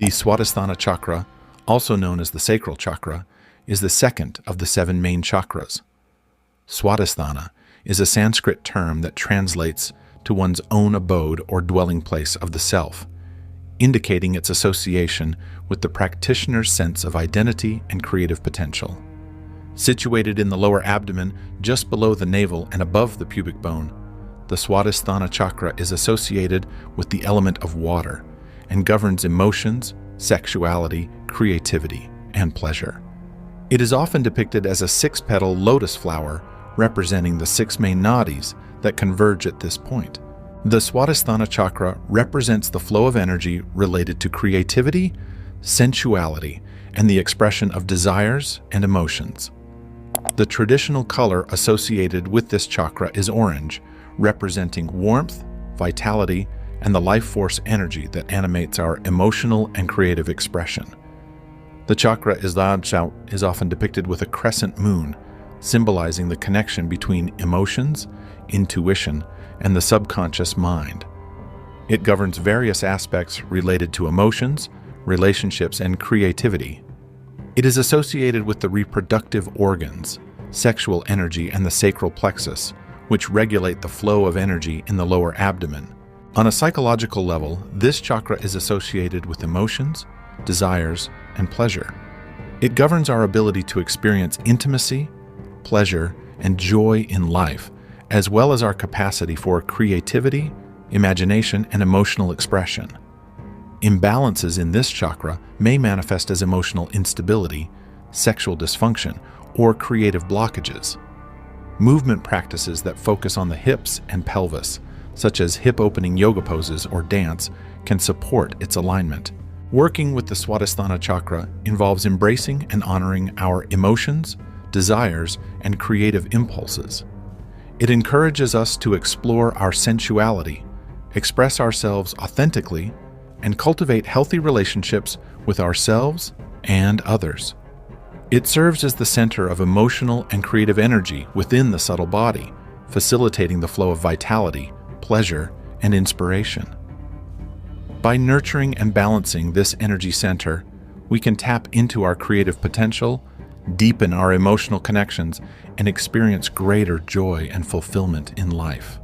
The Swadhisthana Chakra, also known as the Sacral Chakra, is the second of the 7 main chakras. Swadhisthana is a Sanskrit term that translates to one's own abode or dwelling place of the self, indicating its association with the practitioner's sense of identity and creative potential. Situated in the lower abdomen, just below the navel and above the pubic bone, the Swadhisthana Chakra is associated with the element of water and governs emotions, sexuality, creativity, and pleasure. It is often depicted as a 6-petal lotus flower representing the 6 main nadis that converge at this point. The Swadhisthana Chakra represents the flow of energy related to creativity, sensuality, and the expression of desires and emotions. The traditional color associated with this chakra is orange, representing warmth, vitality, and the life force energy that animates our emotional and creative expression. The chakra is often depicted with a crescent moon, symbolizing the connection between emotions, intuition, and the subconscious mind. It governs various aspects related to emotions, relationships, and creativity. It is associated with the reproductive organs, sexual energy, and the sacral plexus, which regulate the flow of energy in the lower abdomen. On a psychological level, this chakra is associated with emotions, desires, and pleasure. It governs our ability to experience intimacy, pleasure, and joy in life, as well as our capacity for creativity, imagination, and emotional expression. Imbalances in this chakra may manifest as emotional instability, sexual dysfunction, or creative blockages. Movement practices that focus on the hips and pelvis, such as hip-opening yoga poses or dance, can support its alignment. Working with the Swadhisthana Chakra involves embracing and honoring our emotions, desires, and creative impulses. It encourages us to explore our sensuality, express ourselves authentically, and cultivate healthy relationships with ourselves and others. It serves as the center of emotional and creative energy within the subtle body, facilitating the flow of vitality, pleasure, and inspiration. By nurturing and balancing this energy center, we can tap into our creative potential, deepen our emotional connections, and experience greater joy and fulfillment in life.